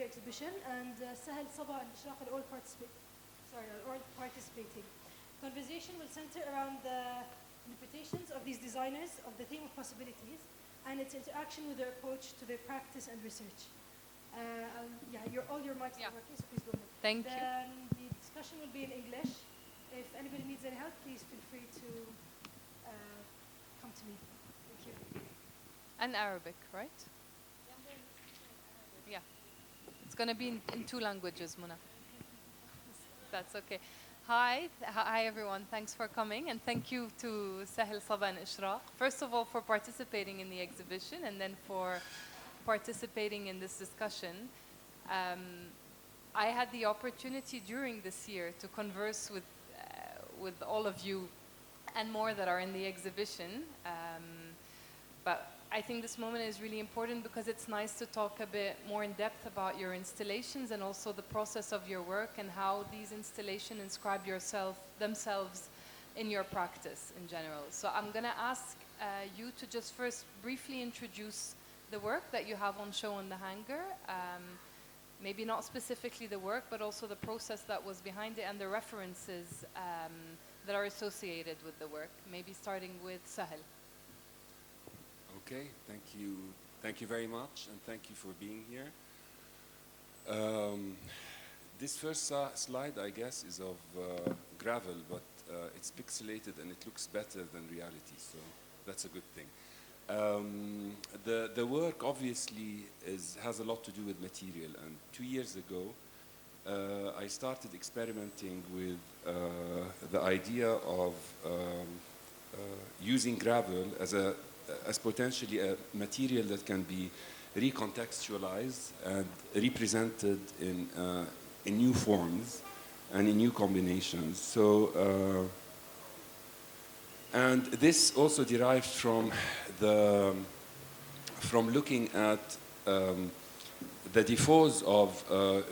exhibition, and Sahel, Saba, and Ishraq are all participating. Conversation will center around the interpretations of these designers of the theme of possibilities and its interaction with their approach to their practice and research. All your mics are working, so please go ahead. Thank you. The discussion will be in English. If anybody needs any help, please feel free to come to me. Thank you. And Arabic, right? Yeah. It's going to be in 2 languages, Muna. That's okay. Hi everyone. Thanks for coming, and thank you to Sahel, Saba, and Ishraq. First of all, for participating in the exhibition, and then for participating in this discussion. I had the opportunity during this year to converse with all of you and more that are in the exhibition. But I think this moment is really important because it's nice to talk a bit more in depth about your installations and also the process of your work and how these installations inscribe themselves in your practice in general. So I'm going to ask you to just first briefly introduce the work that you have on show on the hanger. Maybe not specifically the work, but also the process that was behind it and the references that are associated with the work. Maybe starting with Sahel. Okay, thank you very much, and thank you for being here. This first slide, I guess, is of gravel, but it's pixelated and it looks better than reality, so that's a good thing. The work obviously has a lot to do with material, and 2 years ago I started experimenting with the idea of using gravel as potentially a material that can be recontextualized and represented in new forms and in new combinations. So, and this also derived from looking at the defaults of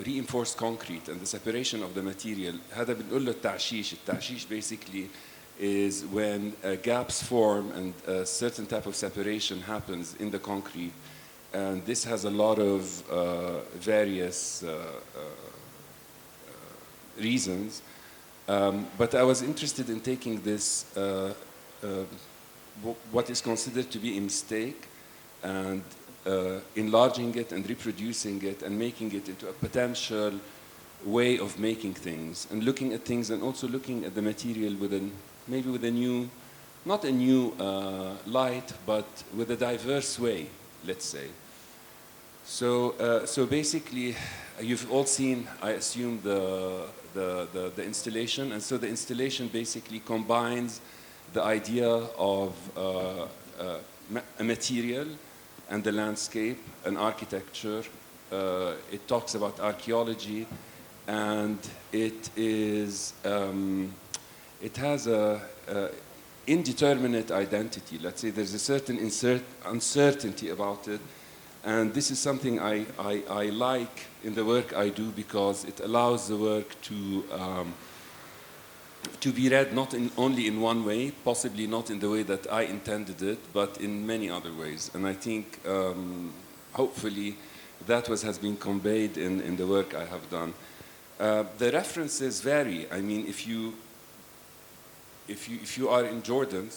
reinforced concrete and the separation of the material. هذا بنقول له التعشيش. التعشيش basically is when gaps form and a certain type of separation happens in the concrete. And this has a lot of various reasons. But I was interested in taking this, what is considered to be a mistake, and enlarging it and reproducing it and making it into a potential way of making things and looking at things, and also looking at the material maybe with a new, not a new light, but with a diverse way, let's say. So basically, you've all seen, I assume, the installation, and so the installation basically combines the idea of a material and the landscape and architecture. It talks about archaeology, and it has a indeterminate identity. Let's say there's a certain uncertainty about it, and this is something I like in the work I do, because it allows the work to be read not only in one way, possibly not in the way that I intended it, but in many other ways. And I think hopefully that has been conveyed in the work I have done. The references vary. I mean, if you are in Jordan,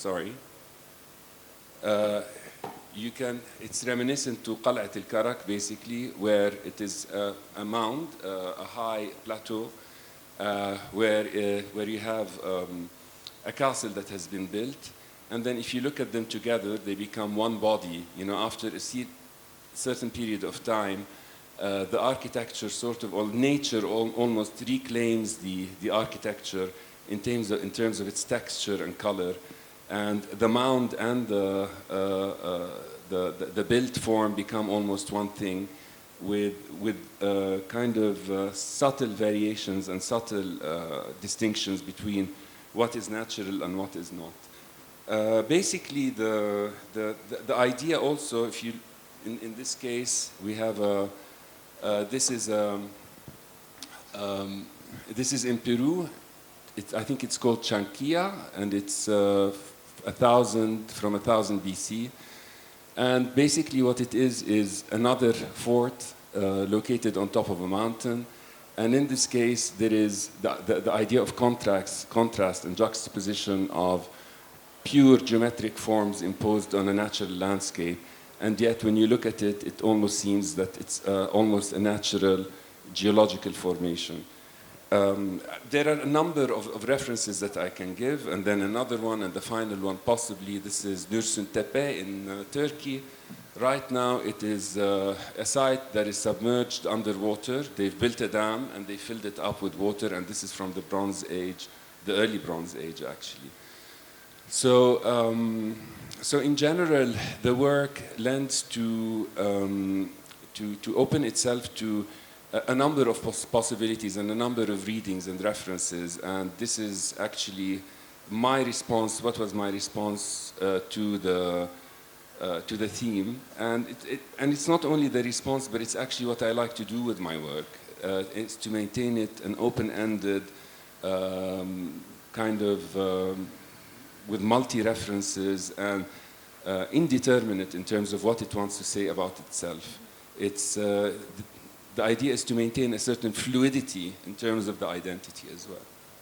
you can, it's reminiscent to Qal'at al-Karak, basically, where it is a mound, a high plateau, where you have a castle that has been built, and then if you look at them together, they become one body. You know, after a certain period of time, the architecture sort of, or nature almost reclaims the architecture in terms of its texture and color, and the mound and the built form become almost one thing, with kind of subtle variations and subtle distinctions between what is natural and what is not. Basically, the idea also, if you, in this case, we have this is in Peru. I think it's called Chanquilla, and it's from 1000 BC. And basically what it is another fort located on top of a mountain. And in this case, there is the idea of contrast and juxtaposition of pure geometric forms imposed on a natural landscape. And yet, when you look at it, it almost seems that it's almost a natural geological formation. There are a number of references that I can give, and then another one, and the final one possibly, this is Nursun Tepe in Turkey. Right now it is a site that is submerged underwater. They've built a dam and they filled it up with water, and this is from the Bronze Age, the early Bronze Age actually. So, so in general, the work lends to open itself to a number of possibilities and a number of readings and references, and this is actually my response. What was my response to the theme? And it's not only the response, but it's actually what I like to do with my work. It's to maintain it an open-ended kind of with multi-references and indeterminate in terms of what it wants to say about itself. It's the idea is to maintain a certain fluidity in terms of the identity as well.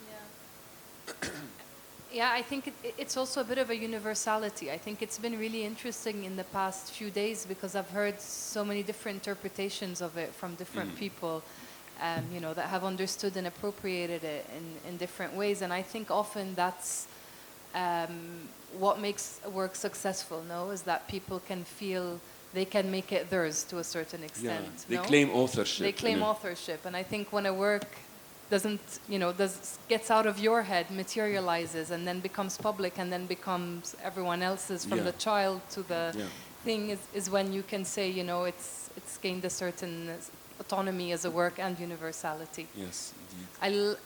Yeah. Yeah, I think it's also a bit of a universality. I think it's been really interesting in the past few days because I've heard so many different interpretations of it from different people, you know, that have understood and appropriated it in different ways. And I think often that's what makes a work successful, no? Is that people can feel they can make it theirs to a certain extent. Yeah, they no? claim authorship. They claim authorship. And I think when a work doesn't, you know, gets out of your head, materializes, and then becomes public, and then becomes everyone else's, from the child to the thing, is when you can say, you know, it's gained a certain autonomy as a work and universality. Yes, indeed. I'll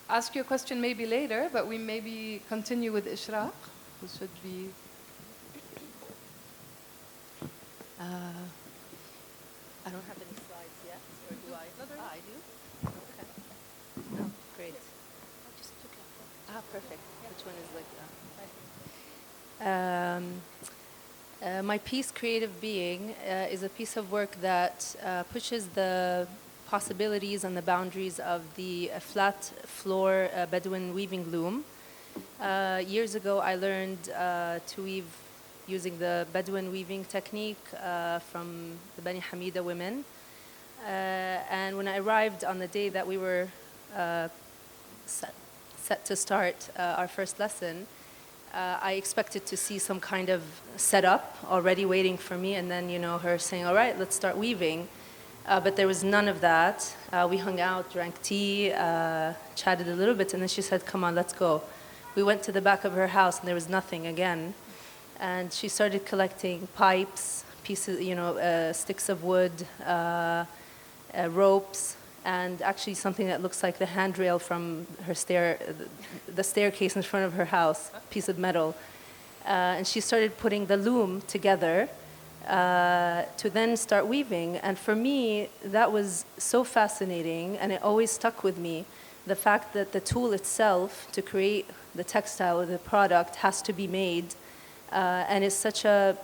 ask you a question maybe later, but we maybe continue with Ishraq, who should be... I don't have any slides yet, or do I? I do? Okay. Oh, great. Perfect. Which one is like that? My piece, Creative Being, is a piece of work that pushes the possibilities and the boundaries of the flat floor Bedouin weaving loom. Years ago, I learned to weave using the Bedouin weaving technique from the Bani Hamida women. And when I arrived on the day that we were set to start our first lesson, I expected to see some kind of setup already waiting for me, and then, you know, her saying, all right, let's start weaving. But there was none of that. We hung out, drank tea, chatted a little bit, and then she said, come on, let's go. We went to the back of her house, and there was nothing again. And she started collecting pipes, pieces, you know, sticks of wood, ropes, and actually something that looks like the handrail from her the staircase in front of her house, piece of metal. And she started putting the loom together to then start weaving. And for me, that was so fascinating, and it always stuck with me. The fact that the tool itself to create the textile or the product has to be made, and is such a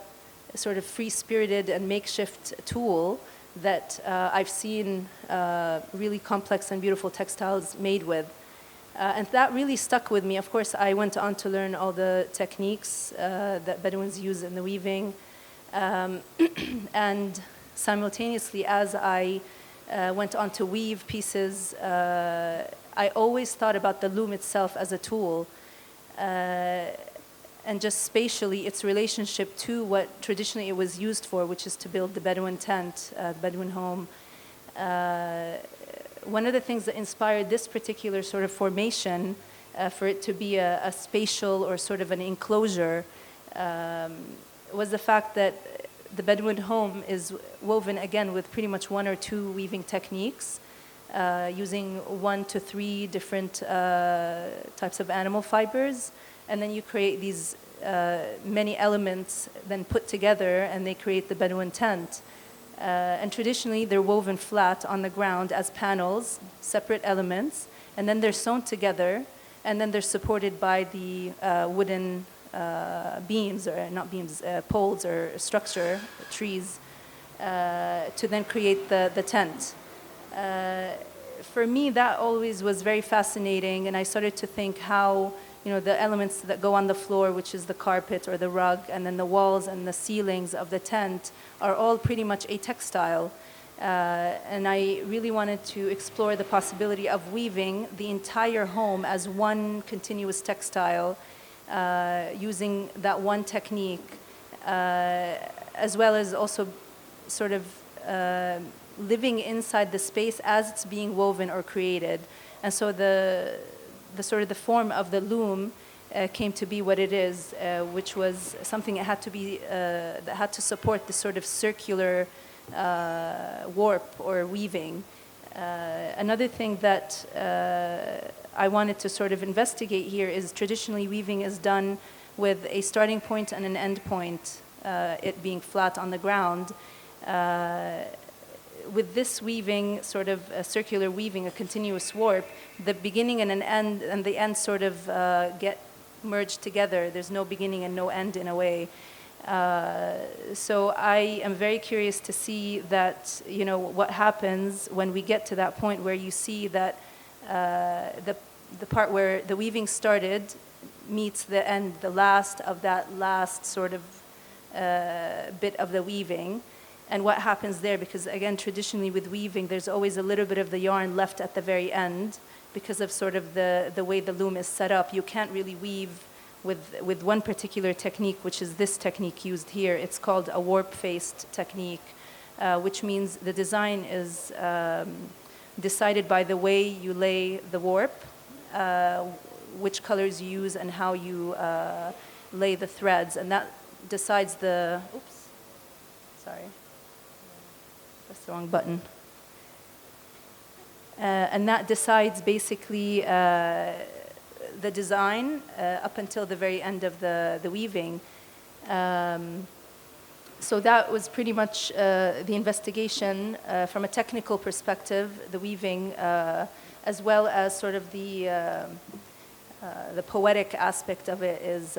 sort of free-spirited and makeshift tool that I've seen really complex and beautiful textiles made with. And that really stuck with me. Of course, I went on to learn all the techniques that Bedouins use in the weaving. And simultaneously, as I went on to weave pieces, I always thought about the loom itself as a tool. And just spatially, its relationship to what traditionally it was used for, which is to build the Bedouin tent, the Bedouin home. One of the things that inspired this particular sort of formation, for it to be a spatial or sort of an enclosure, was the fact that the Bedouin home is woven, again, with pretty much one or two weaving techniques, using 1 to 3 different types of animal fibers. And then you create these many elements then put together, and they create the Bedouin tent. And traditionally, they're woven flat on the ground as panels, separate elements, and then they're sewn together, and then they're supported by the wooden beams, or not beams, poles or structure, trees. to then create the tent. For me, that always was very fascinating, and I started to think how, you know, the elements that go on the floor, which is the carpet or the rug, and then the walls and the ceilings of the tent are all pretty much atextile. And I really wanted to explore the possibility of weaving the entire home as one continuous textile, using that one technique, as well as also sort of living inside the space as it's being woven or created. And so the sort of the form of the loom came to be what it is, which was something that had to be that had to support this sort of circular warp or weaving. Another thing that I wanted to sort of investigate here is traditionally weaving is done with a starting point and an end point, it being flat on the ground. With this weaving, sort of a circular weaving, a continuous warp, the beginning and an end, and the end sort of get merged together. There's no beginning and no end in a way. So I am very curious to see that, you know, what happens when we get to that point where you see that the part where the weaving started meets the end, the last of that last sort of bit of the weaving. And what happens there, because again, traditionally with weaving, there's always a little bit of the yarn left at the very end because of sort of the way the loom is set up. You can't really weave with one particular technique, which is this technique used here. It's called a warp-faced technique, which means the design is decided by the way you lay the warp, which colors you use, and how you lay the threads. And that decides the, oops, sorry. That's the wrong button. And that decides basically the design up until the very end of the weaving. So that was pretty much the investigation from a technical perspective, the weaving, as well as sort of the poetic aspect of it is,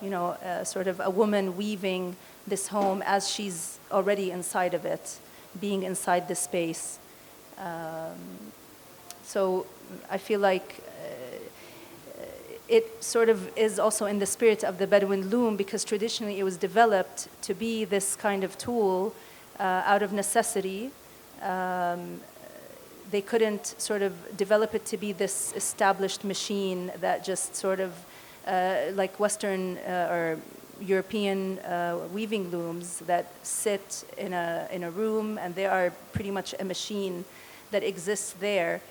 you know, sort of a woman weaving this home as she's already inside of it, being inside the space. So I feel like it sort of is also in the spirit of the Bedouin loom, because traditionally it was developed to be this kind of tool out of necessity. They couldn't sort of develop it to be this established machine that just sort of like Western or European weaving looms that sit in a room, and they are pretty much a machine that exists there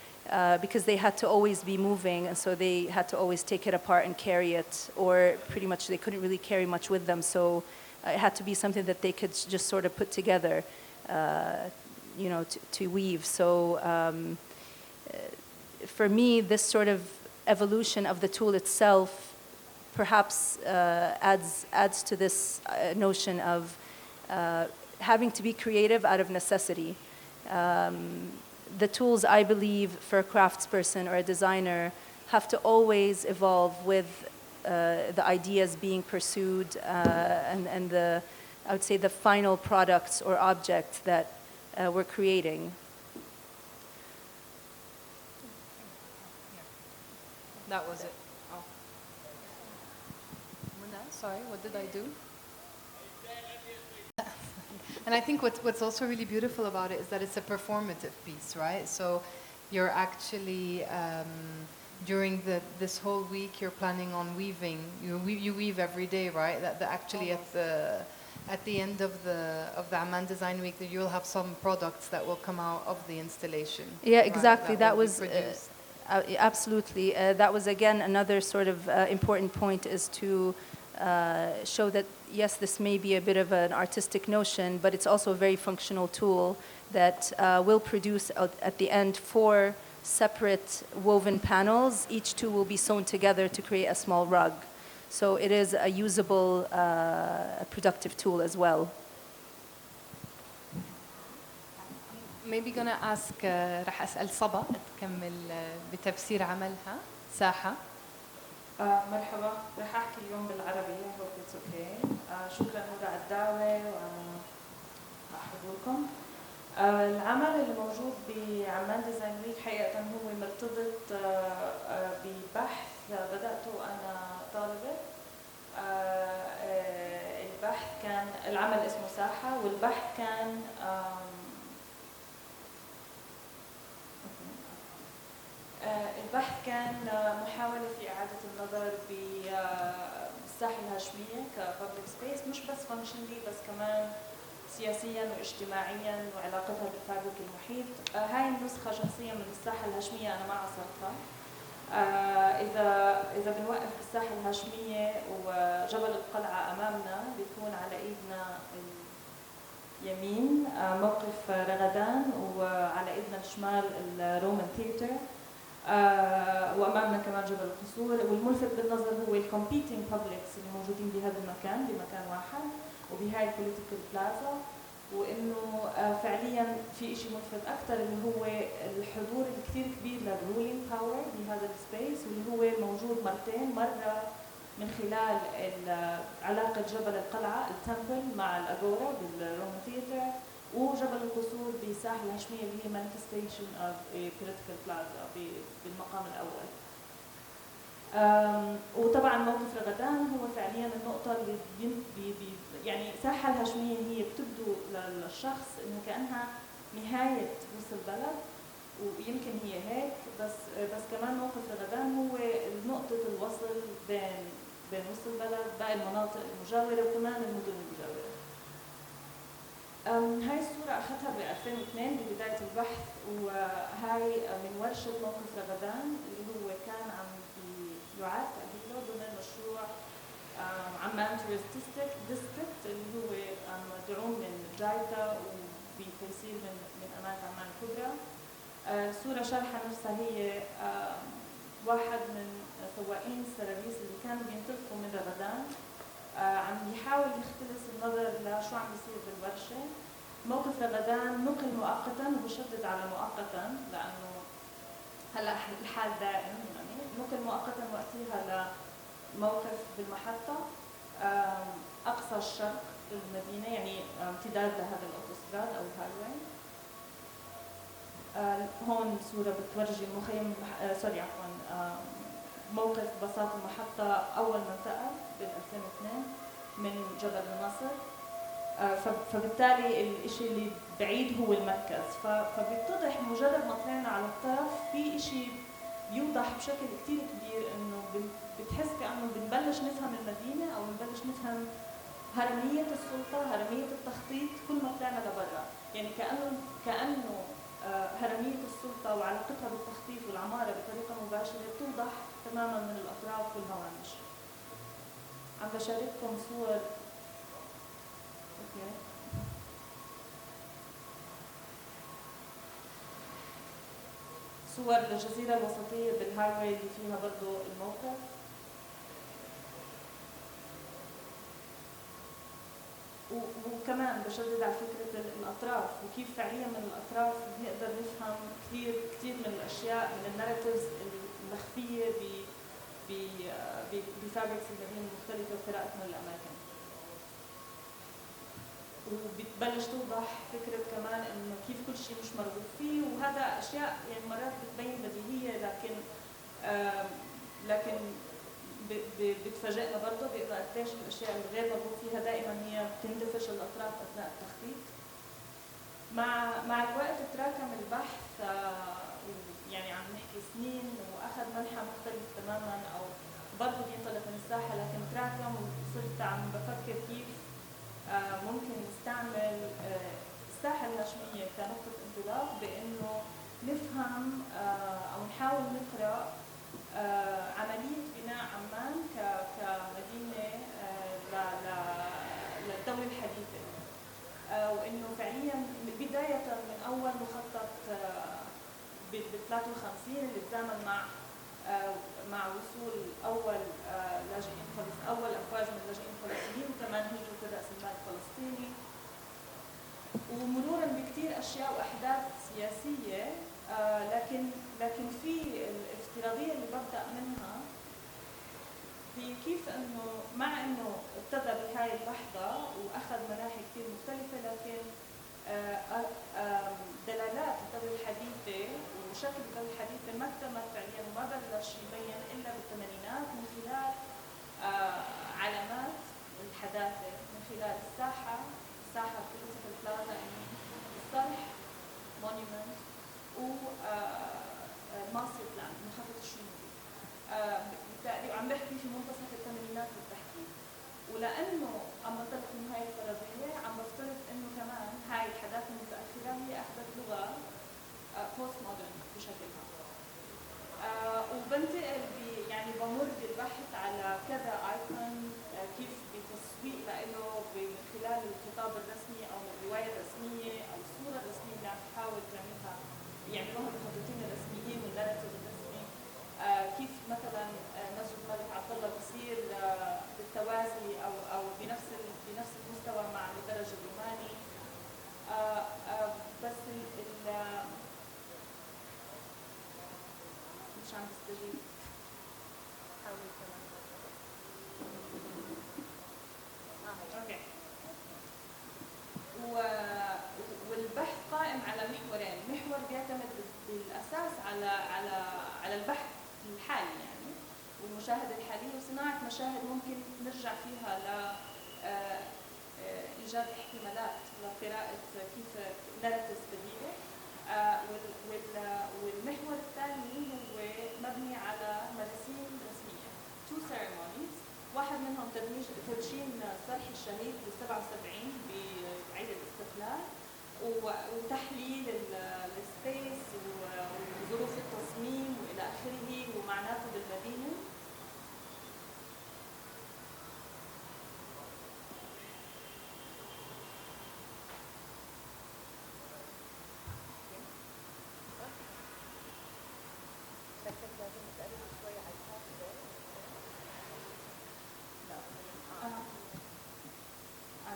because they had to always be moving, and so they had to always take it apart and carry it, or pretty much they couldn't really carry much with them, so it had to be something that they could just sort of put together, you know, to weave. So for me, this sort of evolution of the tool itself perhaps adds to this notion of having to be creative out of necessity. The tools, I believe, for a craftsperson or a designer have to always evolve with the ideas being pursued and the, I would say, the final products or objects that we're creating. That was it. Oh. Sorry, what did I do? And I think what's also really beautiful about it is that it's a performative piece, right? So you're actually, during this whole week, you're planning on weaving. You weave every day, right? That actually at the end of the Amman Design Week, that you'll have some products that will come out of the installation. Yeah, exactly. Right? That was absolutely. That was again another sort of important point, is to show that yes, this may be a bit of an artistic notion, but it's also a very functional tool that will produce at the end 4 separate woven panels. Each two will be sewn together to create a small rug. So it is a usable, productive tool as well. Maybe gonna ask راح أسأل صبا تكمل بتفسير عملها ساحة. مرحبا، رح أحكي اليوم بالعربية. hope it's okay. شكرا نورا على الدعوة حضوركم. العمل اللي موجود بعمان ديزاين ويك حقيقة هو مرتبط ببحث بدأته أنا طالبة. البحث كان العمل اسمه ساحة، والبحث كان البحث كان محاولة في إعادة النظر بالساحة الهاشمية كبابليك سبيس، مش بس فانكشنلي بس كمان سياسيا واجتماعيا وعلاقتها بالفابريك المحيط. هاي النسخة شخصيا من الساحة الهاشمية أنا ما عصرتها. إذا بنوقف بالساحة الهاشمية وجبل القلعة أمامنا بيكون على إيدنا اليمين موقف رغدان، وعلى إيدنا الشمال الرومان ثياتر، وأمامنا كمان جبل القصور. والملفت بالنظر هو الكومبيتينج بابليكس اللي موجودين بهذا المكان بمكان واحد وبهاي البوليتيكال بلازا، وإنه فعليا في إشي ملفت أكثر اللي هو الحضور الكثير كبير للرولينج باور بهذا السبيس، واللي هو موجود مرتين، مرة من خلال علاقة جبل القلعة التمبل مع الأجورا بالرومان ثياتر، وجبل القصور بساحة الهاشمية اللي هي manifestation of a political plaza بالمقام الأول. وطبعا موقف رغدان هو فعليا النقطة اللي يعني الساحة الهاشمية هي بتبدو للشخص إنه كأنها نهاية وسط البلد، ويمكن هي هيك، بس كمان موقف رغدان هو نقطة الوصل بين وسط البلد باقي المناطق المجاورة وكمان المدن المجاورة. هاي الصورة أخذتها ب 2002 ببداية البحث، وهاي من ورشة موقف رغدان اللي هو كان عم يعاد تأهيله ضمن مشروع عمان تورست ديستريكت اللي هو مدعوم من جايتا وبتيسير من أمانة عمان الكبرى. صورة شرحة نفسها هي واحد من سواقين السرابيس اللي كانوا بينطلقوا من رغدان عم يحاول يختلس النظر لشو عم بيصير بالورشة. موقف رغدان نقل مؤقتا، وبشدد على مؤقتا لأنه هلا الحال دائم، يعني نقل مؤقتا وقتها لموقف بالمحطة أقصى الشرق المدينة، يعني امتداد لهذا الأوتوستراد أو الهايواي. هون صورة بتورجي المخيم موقف بساط المحطة أول ما انتقل بال 2002 من جبل النصر. فبالتالي الإشي اللي بعيد هو المركز، فبيتضح مجرد ما طلعنا على الطرف في إشي يوضح بشكل كتير كبير إنه بتحس كأنه بنبلش نفهم المدينة أو بنبلش نفهم هرمية السلطة، هرمية التخطيط كل ما طلعنا لبرا. يعني كأنه هرمية السلطة وعلاقتها بالتخطيط والعمارة بطريقة مباشرة بتوضح تماما من الأطراف والهوامش. عم بشارككم صور. أوكي. صور للجزيرة الوسطية بالهايواي اللي فيها برضو الموقف. وكمان بشدد على فكرة الأطراف وكيف فعليا من الأطراف بنقدر نفهم كثير من الأشياء من الناراتيفز المخفية بفابريكس المدينة المختلفة وقراءتنا للأماكن. وبتبلش توضح فكرة كمان إنه كيف كل شيء مش مرغوب فيه، وهذا أشياء يعني مرات بتبين بديهية لكن بتفاجئنا برضه بإنه قديش الأشياء الغير مرغوب فيها دائما هي بتندفش الأطراف أثناء التخطيط. مع الوقت تراكم البحث، يعني عم نحكي سنين، وأخذ منحى مختلف تماما أو برضه بينطلق من الساحة، لكن تراكم وصرت عم بفكر كيف ممكن نستعمل الساحة الهاشمية كنقطة انطلاق بإنه نفهم أو نحاول نقرأ عملية بناء عمان كمدينة للدولة الحديثة، وإنه فعليا بداية من أول مخطط بال 53 اللي تزامن مع وصول أول أفواج من اللاجئين الفلسطينيين وكمان هجرة رأس المال الفلسطيني، ومرورا بكثير أشياء وأحداث سياسية. لكن في الافتراضية اللي ببدأ منها هي كيف إنه مع إنه ابتدى بهاي اللحظة وأخذ مناحي كثير مختلفة، لكن دلالات الدولة الحديثة وشكل الدولة الحديثة ما اكتمل فعليا وما بلش يبين إلا بالثمانينات من خلال علامات الحداثة، من خلال الساحة بوليتيكال بلازا، الصرح مونيومنت، والماستر بلان مخطط الشمولي. بالتالي وعم بحكي في منتصف الثمانينات بالتحديد. ولانه عم بنطلق من هاي الفرضيه عم بفترض انه كمان هاي الحداثه المتاخره هي اخذت لغه بوست مودرن بشكلها. وبنتقل يعني بمر بالبحث على كذا ايكون كيف بتسويق له من خلال الخطاب الرسمي او الروايه الرسميه او الصوره الرسميه اللي عم تحاول تعملها يعملوها المخططين الرسميين والناراتيف الرسمي. كيف مثلا مسجد الملك عبد الله بصير بالتوازي او بنفس المستوى مع الدرج الروماني. بس مش عم تستجيب. حاولي كمان. اوكي. والبحث قائم على محورين، محور بيعتمد بالاساس على البحث الحالي يعني والمشاهده الحاليه وصناعه مشاهد ممكن نرجع فيها ل ايجاد احتمالات لقراءه كيف ناراتيفز بديله. والمحور الثاني هو مبني على مراسيم رسميه، تو سيرمونيز، واحد منهم تدشين صرح الشهيد ب 77 بعيد الاستقلال وتحليل السبيس وظروف التصميم والى اخره ومعناته بالمدينه.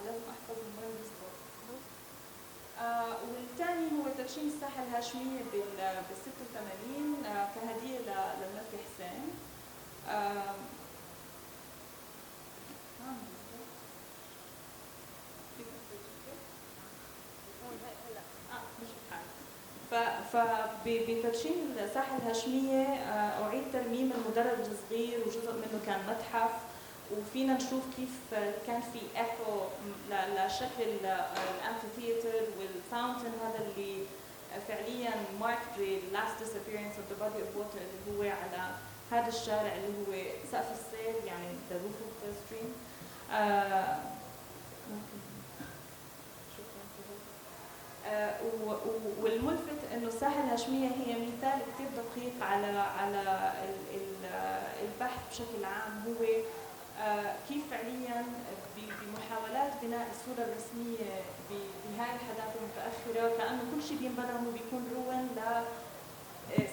لازم احفظ المهم بالضبط. والثاني هو تدشين الساحه الهاشميه بال 86 كهديه للملك حسين. فبتدشين الساحه الهاشميه اعيد ترميم المدرج الصغير وجزء منه كان متحف، وفينا نشوف كيف كان في ايكو لشكل الامفي ثياتر والفاونتن هذا اللي فعليا مارك ذا لاست disappearance of the body of water اللي هو على هذا الشارع اللي هو سقف السيل يعني the roof of the stream. والملفت انه الساحه الهاشميه هي مثال كثير دقيق على البحث بشكل عام، هو كيف فعليا بمحاولات بناء الصوره الرسميه بهاي الحداثه المتاخره كانه كل شيء بينبنى هو بيكون روين ل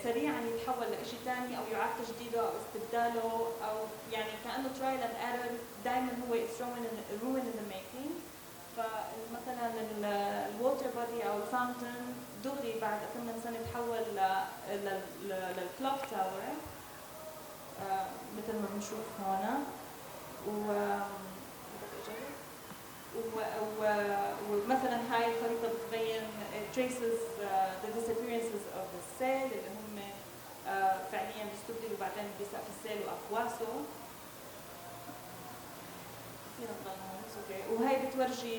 سريعا يتحول لشيء ثاني او يعاد تجديده او استبداله او يعني كانه ترايل اند ايرور دائما هو ruin in the making. فمثلا الووتر بودي او الفاونتن دغري بعد كم من سنه تحول للكلوك تاور مثل ما بنشوف هون. ومثلا هاي الخريطه بتبين traces the disappearances of the cell اللي هم فعليا بيستبدلوا بعدين بسقف السيل واقواسه. وهي بتورجي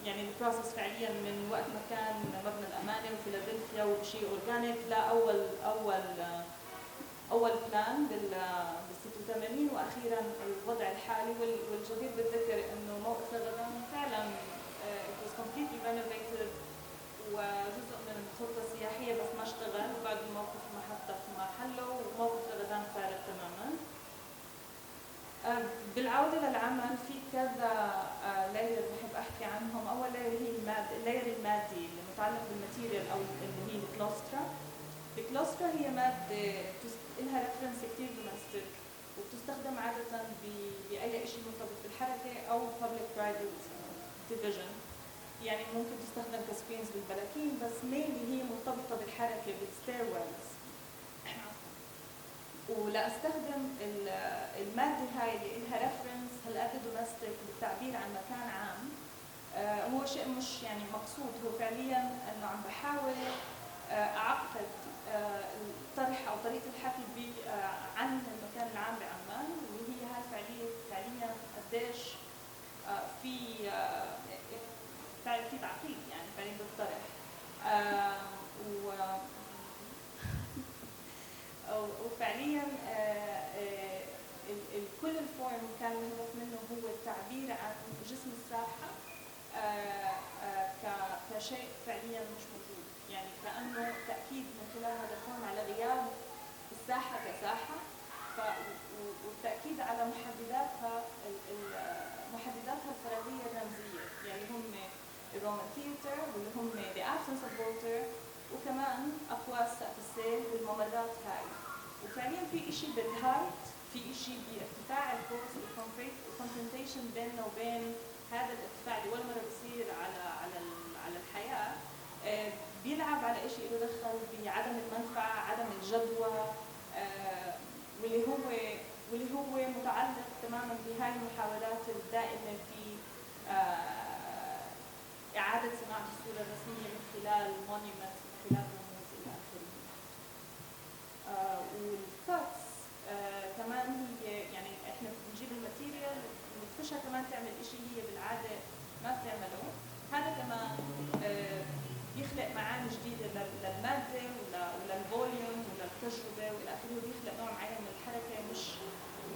يعني البروسس فعليا من وقت ما كان مبنى الامانه وفيلادلفيا وشيء اورجانيك لاول بلان بال 86 واخيرا الوضع الحالي. والجدير بالذكر انه موقف الغدان فعلا it was completely renovated وجزء من الخطه السياحيه بس ما اشتغل وبعد الموقف محطه في محله وموقف الغدان فارغ تماما. بالعودة للعمل في كذا لاير بحب أحكي عنهم. أول لاير هي اللاير المادي اللي متعلق بالماتيريال أو اللي هي الكلوسترا. الكلوسترا هي مادة لها ريفرنس كتير دومستيك وبتستخدم عادة بأي شيء مرتبط بالحركة أو public private division. يعني ممكن تستخدم كسكرينز بالبلاكين بس mainly هي مرتبطة بالحركة بالستيرويلز. ولا استخدم الماده هاي اللي لها ريفرنس هالقد دومستيك بالتعبير عن مكان عام هو شيء مش يعني مقصود، هو فعليا انه عم بحاول اعقد الطرح او طريقه الحكي عن المكان العام بعمان، واللي هي هاي فعليا قديش في تعقيد يعني فعليا بالطرح. وفعليا كل الفورم كان الهدف منه هو التعبير عن جسم الساحه كشيء فعليا مش موجود، يعني كأنه تأكيد من خلال هذا الفورم على غياب الساحة كساحة، والتأكيد على محدداتها الفراغية الرمزية، يعني هم الرومان ثياتر واللي هم the absence of water، وكمان أقواس سقف السيل والممرات هاي. وفعليا في إشي بالهايت، في إشي بارتفاع الكورس والكونفرونتيشن بيننا وبين هذا الارتفاع اللي ولا مرة بصير على الحياة، بيلعب على شيء له دخل بعدم المنفعة، عدم الجدوى، واللي هو متعلق تماما بهاي المحاولات الدائمة في إعادة صناعة الصورة الرسمية من خلال مونيومنت، من خلال رموز إلى آخره. والكاتس كمان هي يعني احنا بنجيب الماتيريال ونكتشفها كمان تعمل شيء هي بالعادة ما بتعمله. هذا كمان بيخلق معاني جديدة للمادة وللفوليوم وللتجربة والى اخره، وبيخلق نوع معين من الحركة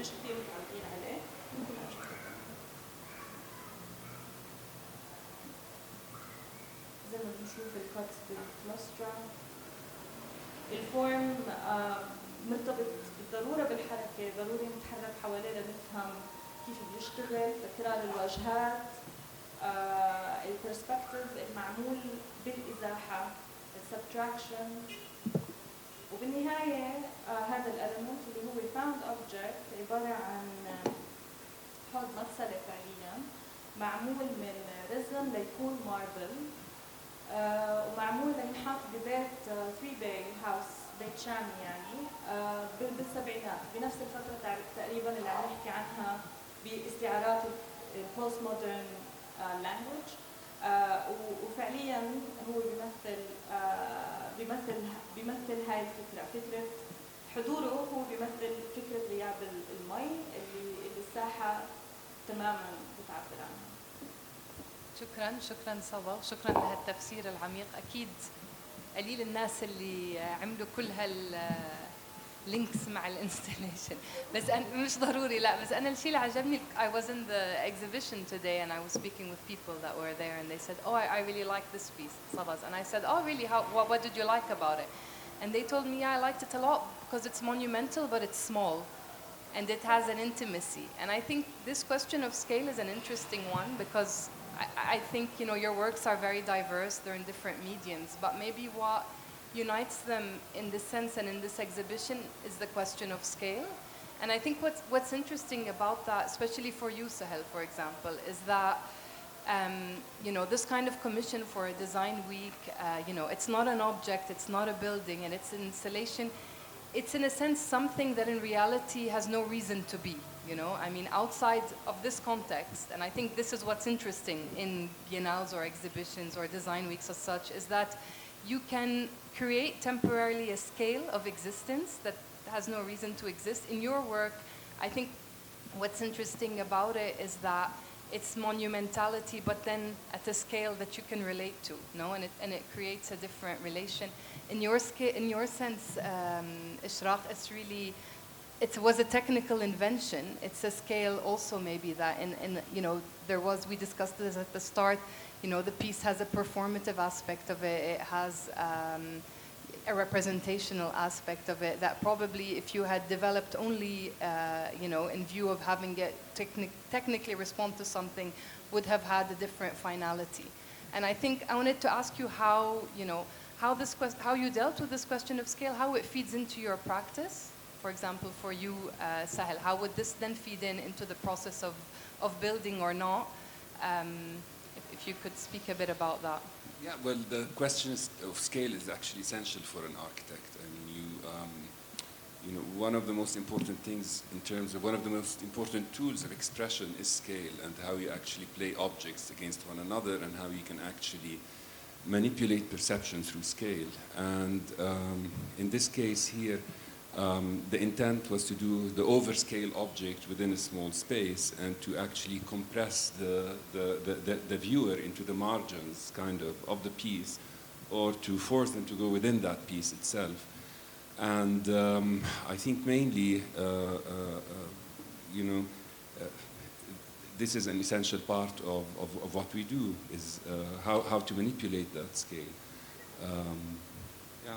مش كثير متعودين عليه. زي ما بنشوف الكاتس بالكلوسترا، الفورم مرتبط بالضرورة بالحركة، ضروري نتحرك حواليه لنفهم كيف بيشتغل، تكرار الواجهات، البرسبكتيف المعمول بالإزاحة، السبتراكشن، وبالنهاية هذا الاليمنت اللي هو found object عبارة عن حوض مغسلة فعليا معمول من رزن ليكون ماربل، ومعمول لينحط ببيت 3 باي هاوس، بيت شامي يعني، بالسبعينات، بنفس الفترة تقريبا اللي عم نحكي عنها باستعارات البوست مودرن لانجويج. وفعليا هو بيمثل هاي الفكرة، فكرة حضوره هو بيمثل فكرة غياب المي اللي الساحة تماما بتعبر عنها. شكرا صبا، شكرا لهالتفسير العميق. اكيد قليل الناس اللي عملوا كل هاللينكس مع الانستليشن، بس مش ضروري. لا بس انا الشيء اللي عجبني، I was in the exhibition today and I was speaking with people that were there and they said, oh, I really like this piece, Saba's, and I said, oh really, what did you like about it? And they told me, yeah, I liked it a lot because it's monumental but it's small and it has an intimacy. And I think this question of scale is an interesting one because I think, you know, your works are very diverse, they're in different mediums, but maybe what unites them in this sense and in this exhibition is the question of scale. And I think what's interesting about that, especially for you, Sahel, for example, is that, you know, this kind of commission for a design week, you know, it's not an object, it's not a building, and it's an installation. It's in a sense something that in reality has no reason to be. You know, I mean, outside of this context, and I think this is what's interesting in biennales or exhibitions or design weeks as such, is that you can create temporarily a scale of existence that has no reason to exist. In your work, I think what's interesting about it is that it's monumentality, but then at a scale that you can relate to, no? And it creates a different relation. In your sense, Ishraq, it's really, it was a technical invention. It's a scale also maybe that in you know, we discussed this at the start, you know, the piece has a performative aspect of it. It has a representational aspect of it that probably if you had developed only, you know, in view of having it technically respond to something would have had a different finality. And I think I wanted to ask you how, you know, how you dealt with this question of scale, how it feeds into your practice. For example, for you, Sahel, how would this then feed into the process of building or not? If you could speak a bit about that. Yeah, well, the question of scale is actually essential for an architect. I mean, you know, one of the most important things in terms of one of the most important tools of expression is scale, and how you actually play objects against one another, and how you can actually manipulate perception through scale. And in this case here, the intent was to do the overscale object within a small space and to actually compress the viewer into the margins kind of the piece, or to force them to go within that piece itself. And I think mainly, you know, this is an essential part of what we do, is how to manipulate that scale. Yeah.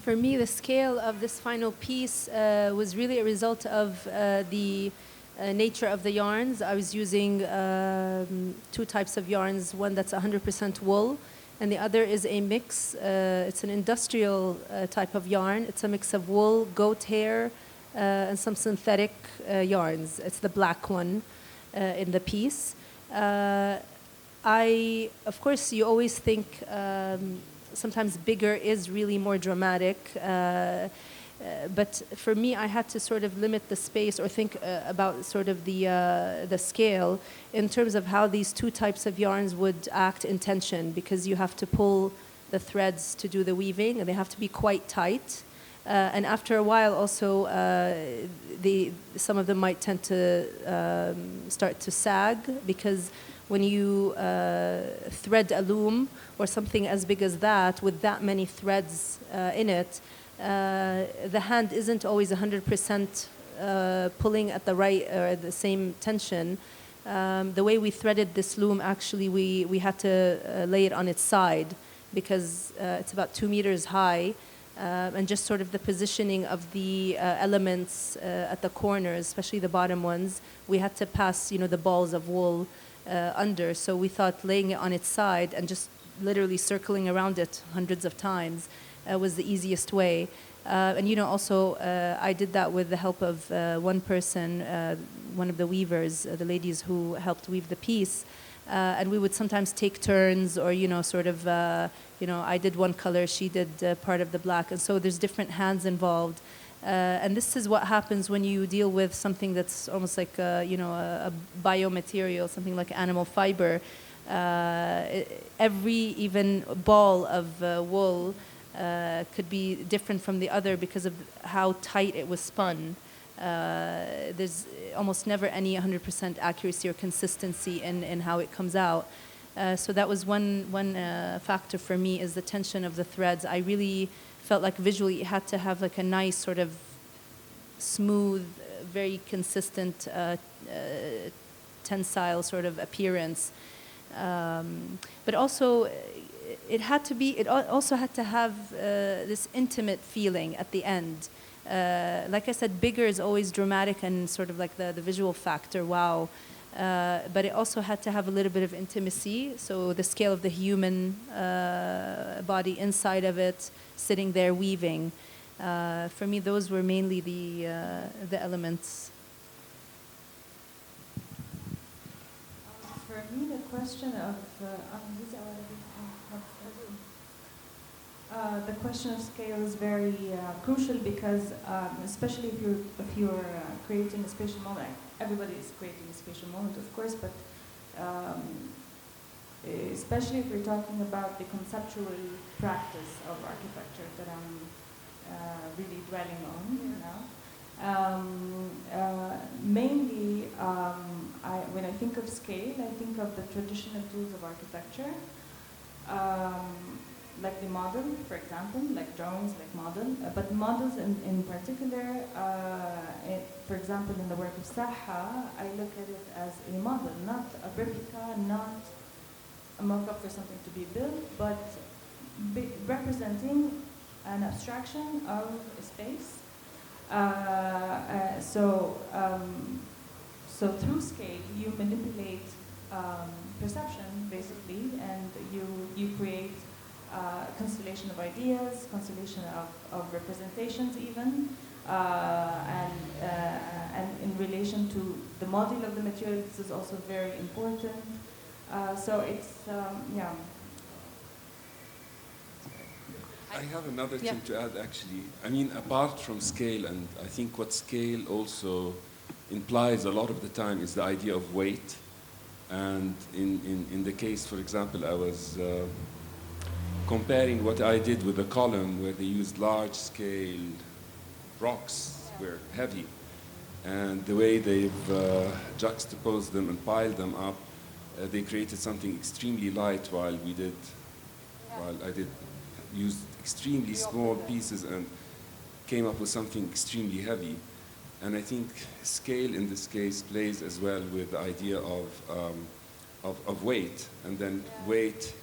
For me, the scale of this final piece was really a result of the nature of the yarns. I was using two types of yarns, one that's 100% wool, and the other is a mix. It's an industrial type of yarn. It's a mix of wool, goat hair, and some synthetic yarns. It's the black one in the piece. Of course, you always think sometimes bigger is really more dramatic. But for me, I had to sort of limit the space, or think about sort of the scale in terms of how these two types of yarns would act in tension, because you have to pull the threads to do the weaving, and they have to be quite tight. And after a while, also, some of them might tend to start to sag, because when you thread a loom or something as big as that with that many threads in it, the hand isn't always 100% pulling at the right or the same tension. The way we threaded this loom, actually, we had to lay it on its side, because it's about 2 meters high. And just sort of the positioning of the elements at the corners, especially the bottom ones, we had to pass, you know, the balls of wool under. So we thought laying it on its side and just literally circling around it hundreds of times was the easiest way. And, you know, also I did that with the help of one person, one of the weavers, the ladies who helped weave the piece. And we would sometimes take turns, or, you know, sort of, you know, I did one color, she did part of the black. And so there's different hands involved. And this is what happens when you deal with something that's almost like, you know, a biomaterial, something like animal fiber. Every even ball of wool could be different from the other because of how tight it was spun. There's almost never any 100% accuracy or consistency in how it comes out. So that was one factor for me, is the tension of the threads. I really felt like visually it had to have like a nice sort of smooth, very consistent tensile sort of appearance. But also it also had to have this intimate feeling at the end. Like I said, bigger is always dramatic and sort of like the visual factor, wow. But it also had to have a little bit of intimacy. So the scale of the human body inside of it, sitting there weaving. For me, those were mainly the elements. For me, the question of the question of scale is very crucial, because especially if you're creating a spatial moment, everybody is creating a spatial moment, of course, but especially if we're talking about the conceptual practice of architecture that I'm really dwelling on now. Mainly, when I think of scale, I think of the traditional tools of architecture. Like the model, for example, like drawings, like model, but models in particular, for example, in the work of Saha, I look at it as a model, not a replica, not a mock-up for something to be built, but representing an abstraction of a space. So through scale, you manipulate perception, basically, and you create constellation of ideas, constellation of representations even, and in relation to the model of the material, this is also very important. So it's, yeah. I have another thing to add, actually. I mean, apart from scale, and I think what scale also implies a lot of the time is the idea of weight. And in the case, for example, I was comparing what I did with a column where they used large-scale rocks, were heavy. And the way they've juxtaposed them and piled them up, they created something extremely light while I did use extremely small pieces and came up with something extremely heavy. And I think scale in this case plays as well with the idea of weight. And then weight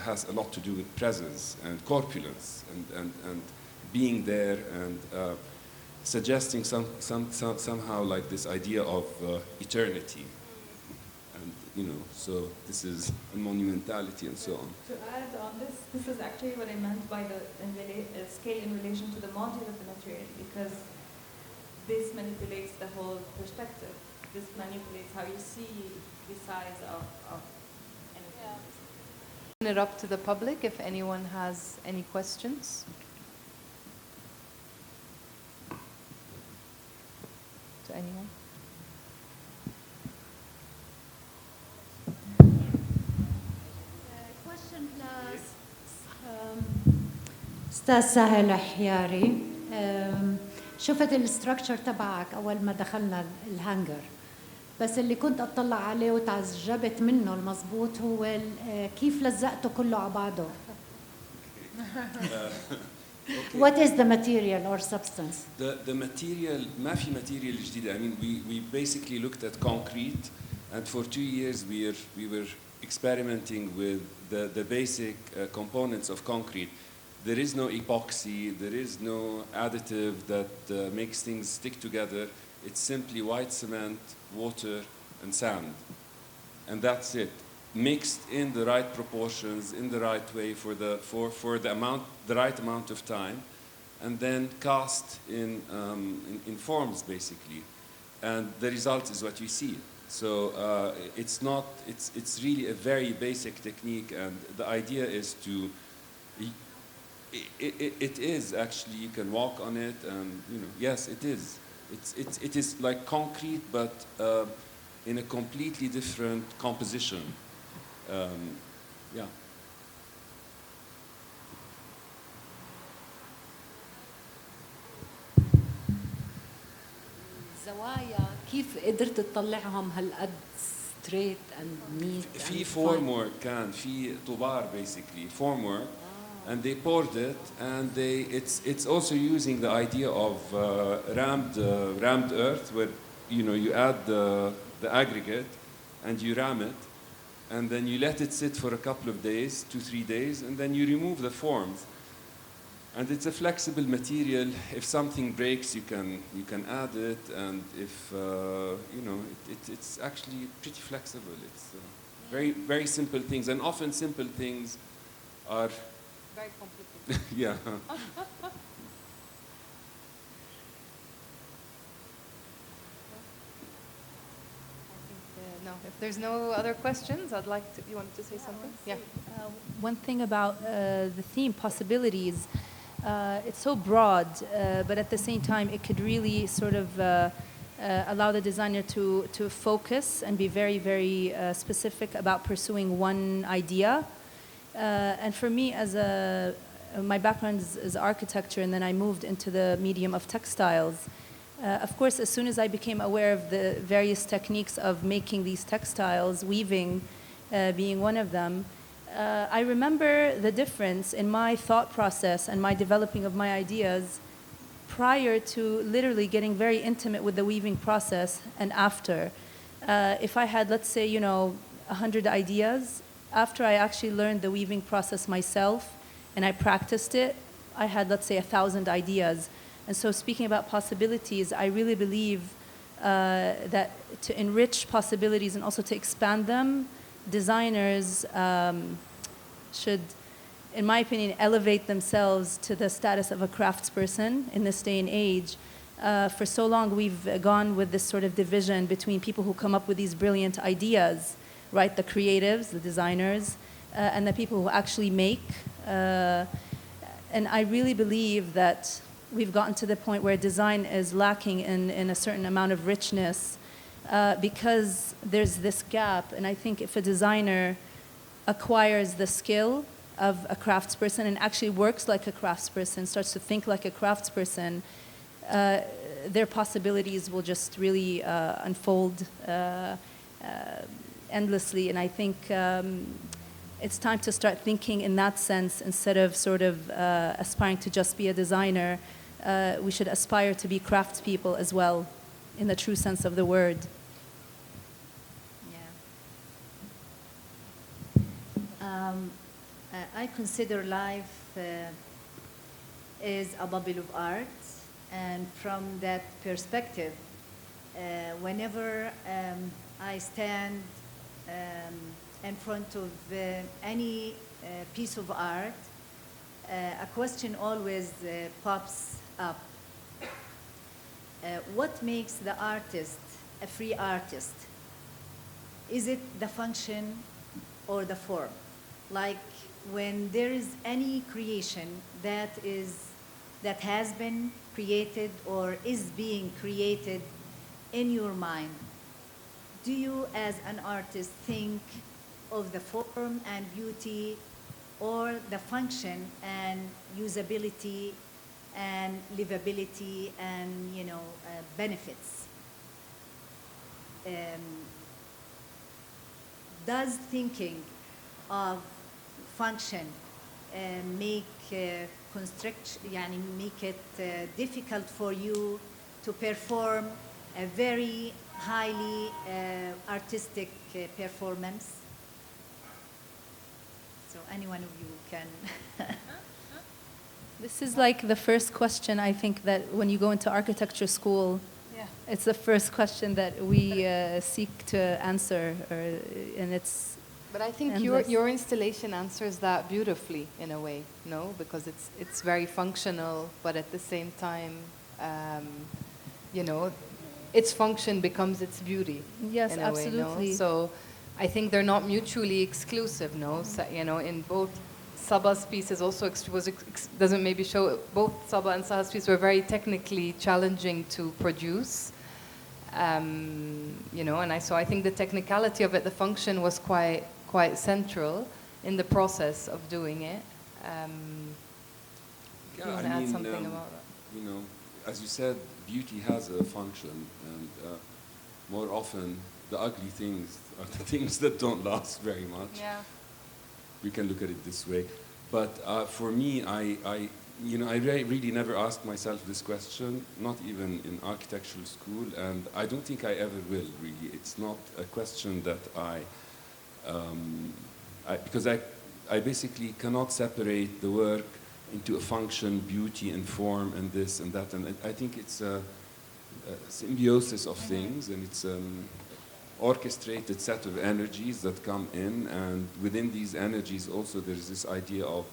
has a lot to do with presence and corpulence and being there and suggesting somehow like this idea of eternity. And, you know, so this is a monumentality and so on. To add on this is actually what I meant by the scale in relation to the module of the material, because this manipulates the whole perspective. This manipulates how you see the size of anything. Open it up to the public if anyone has any questions. To anyone? Question plus أستاذ سهل الحياري. شفت الاستراكشر تبعك أول ما دخلنا الهنجر، بس اللي كنت أطلع عليه وتعجبت منه المضبوط هو كيف لزقته كله على بعضه. What is the material or substance? The material, ما في material جديدة. I mean, we basically looked at concrete, and for 2 years we were experimenting with the basic components of concrete. There is no epoxy, there is no additive that makes things stick together. It's simply white cement, water, and sand. And that's it. Mixed in the right proportions, in the right way for the right amount of time, and then cast in forms, basically. And the result is what you see. So it's really a very basic technique, and the idea is to, it is actually, you can walk on it, and you know, yes, it is. It is like concrete, but in a completely different composition. Yeah. الزوايا كيف قدرت تطلعهم هالقد straight and neat? في formwork كان في طبار basically formwork, and they poured it, and it's also using the idea of rammed earth, where you know you add the aggregate and you ram it, and then you let it sit for a couple of days, 2-3 days, and then you remove the forms. And it's a flexible material. If something breaks, you can add it, and if you know, it's actually pretty flexible. It's very simple things, and often simple things are Very complicated. yeah. No, if there's no other questions, I'd like to. You wanted to say something? Yeah. One thing about the theme, possibilities, it's so broad, but at the same time, it could really sort of allow the designer to focus and be very, very specific about pursuing one idea. And for me, my background is architecture, and then I moved into the medium of textiles. Of course, as soon as I became aware of the various techniques of making these textiles, weaving being one of them, I remember the difference in my thought process and my developing of my ideas prior to literally getting very intimate with the weaving process and after. If I had, let's say, 100 ideas, after I actually learned the weaving process myself and I practiced it, I had, let's say, 1,000 ideas. And so speaking about possibilities, I really believe that to enrich possibilities and also to expand them, designers should, in my opinion, elevate themselves to the status of a craftsperson in this day and age. For so long, we've gone with this sort of division between people who come up with these brilliant ideas, right? The creatives, the designers, and the people who actually make. And I really believe that we've gotten to the point where design is lacking in a certain amount of richness because there's this gap. And I think if a designer acquires the skill of a craftsperson and actually works like a craftsperson, starts to think like a craftsperson, their possibilities will just really unfold endlessly. And I think it's time to start thinking in that sense instead of sort of aspiring to just be a designer. We should aspire to be craftspeople as well, in the true sense of the word. I consider life is a bubble of art, and from that perspective, whenever I stand in front of any piece of art, a question always pops up. What makes the artist a free artist? Is it the function or the form? Like when there is any creation that has been created or is being created in your mind, do you as an artist think of the form and beauty or the function and usability and livability and benefits? Does thinking of function make it difficult for you to perform a very highly artistic performance? So any one of you can. This is like the first question, I think, that when you go into architecture school, it's the first question that we seek to answer, and it's. But I think your installation answers that beautifully in a way, no? Because it's very functional, but at the same time, its function becomes its beauty. Yes, in a absolutely. Way, no? So I think they're not mutually exclusive, no? So, in both Saba's pieces also doesn't maybe show, both Saba and Saha's pieces were very technically challenging to produce. And I think the technicality of it, the function was quite central in the process of doing it. Do you want to add something about that? As you said, beauty has a function, and more often the ugly things are the things that don't last very much. Yeah. We can look at it this way. But for me, I really never asked myself this question, not even in architectural school, and I don't think I ever will, really. It's not a question that because I basically cannot separate the work into a function, beauty, and form, and this and that. And I think it's a symbiosis of things, and it's orchestrated set of energies that come in, and within these energies also there's this idea of,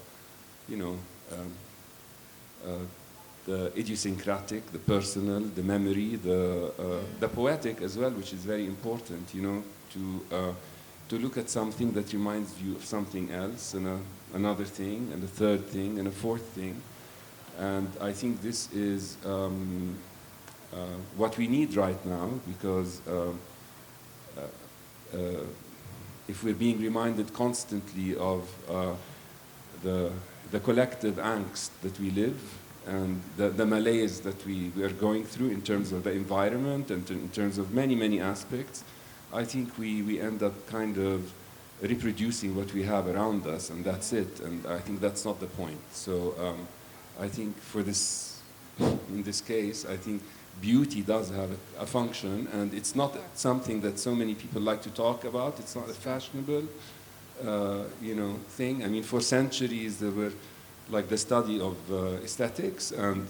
the idiosyncratic, the personal, the memory, the poetic as well, which is very important, to look at something that reminds you of something else, and another thing, and a third thing, and a fourth thing. And I think this is what we need right now, because if we're being reminded constantly of the collective angst that we live, and the malaise that we are going through in terms of the environment and in terms of many, many aspects, I think we end up kind of reproducing what we have around us, and that's it. And I think that's not the point. So I think in this case, I think beauty does have a function, and it's not something that so many people like to talk about. It's not a fashionable, thing. I mean, for centuries there were like the study of aesthetics, and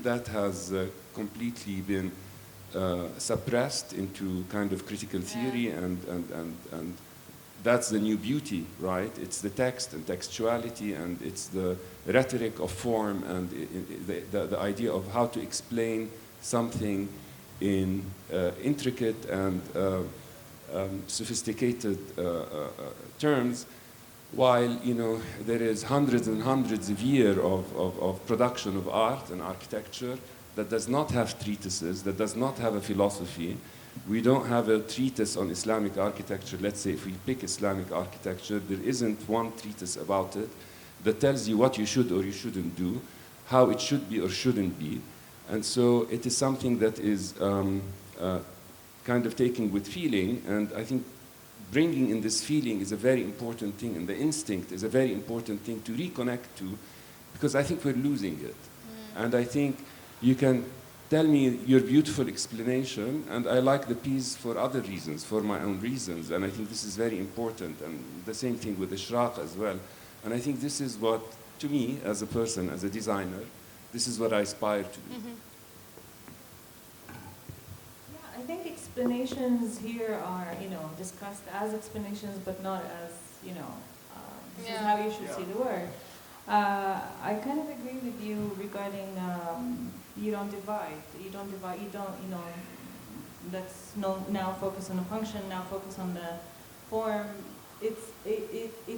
that has completely been suppressed into kind of critical theory, and that's the new beauty, right? It's the text and textuality, and it's the rhetoric of form, and the idea of how to explain something in intricate and sophisticated terms. while there is hundreds and hundreds of years of production of art and architecture that does not have treatises, that does not have a philosophy. We don't have a treatise on Islamic architecture. Let's say if we pick Islamic architecture, there isn't one treatise about it that tells you what you should or you shouldn't do, how it should be or shouldn't be. And so it is something that is kind of taken with feeling, and I think bringing in this feeling is a very important thing, and the instinct is a very important thing to reconnect to, because I think we're losing it. And I think you can tell me your beautiful explanation, and I like the piece for other reasons, for my own reasons, and I think this is very important, and the same thing with Ishraq as well. And I think this is what, to me, as a person, as a designer, this is what I aspire to do. I think explanations here are, discussed as explanations, but not as, this is how you should see the work. I kind of agree with you regarding you don't divide. Let's now focus on the function, now focus on the form. It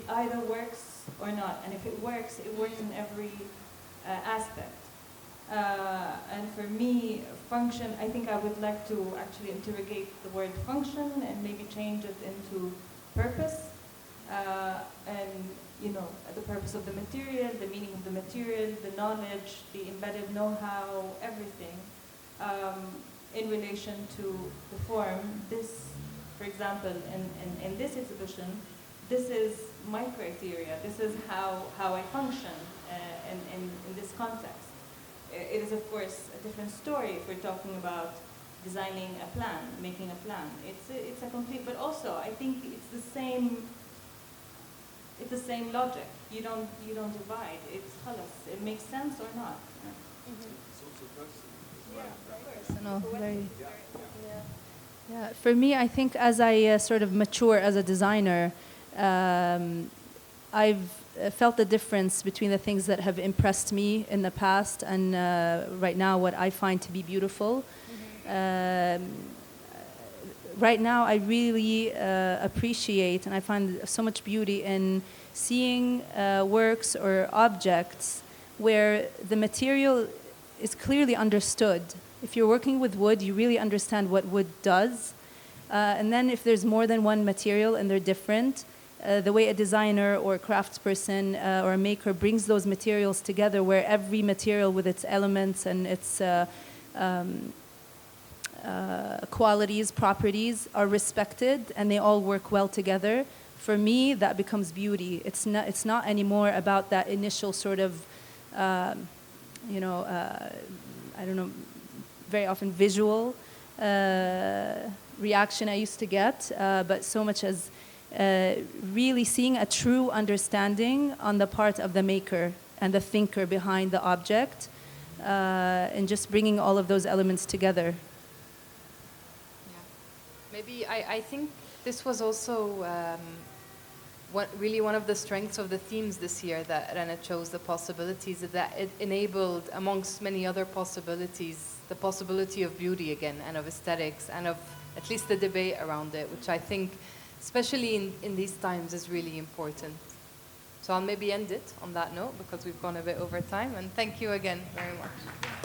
either works or not, and if it works in every aspect. And for me, function, I think I would like to actually interrogate the word function and maybe change it into purpose. And the purpose of the material, the meaning of the material, the knowledge, the embedded know-how, everything, in relation to the form. This, for example, in this exhibition, this is my criteria. This is how I function in this context. It is, of course, a different story if we're talking about designing a plan, making a plan. It's a complete, but also I think it's the same. It's the same logic. You don't divide. It's khalas. It makes sense or not. Yeah. For me, I think as I sort of mature as a designer, I've felt the difference between the things that have impressed me in the past and right now what I find to be beautiful. Right now I really appreciate and I find so much beauty in seeing works or objects where the material is clearly understood. If you're working with wood, you really understand what wood does. And then if there's more than one material and they're different, the way a designer or a craftsperson or a maker brings those materials together, where every material with its elements and its qualities, properties are respected and they all work well together. For me, that becomes beauty. It's not anymore about that initial sort of, I don't know, very often visual reaction I used to get, but so much as really seeing a true understanding on the part of the maker and the thinker behind the object, and just bringing all of those elements together. Maybe I think this was also really one of the strengths of the themes this year, that Rana chose the possibilities, that it enabled, amongst many other possibilities, the possibility of beauty again, and of aesthetics, and of at least the debate around it, which I think, especially in these times, is really important. So I'll maybe end it on that note, because we've gone a bit over time, and thank you again very much.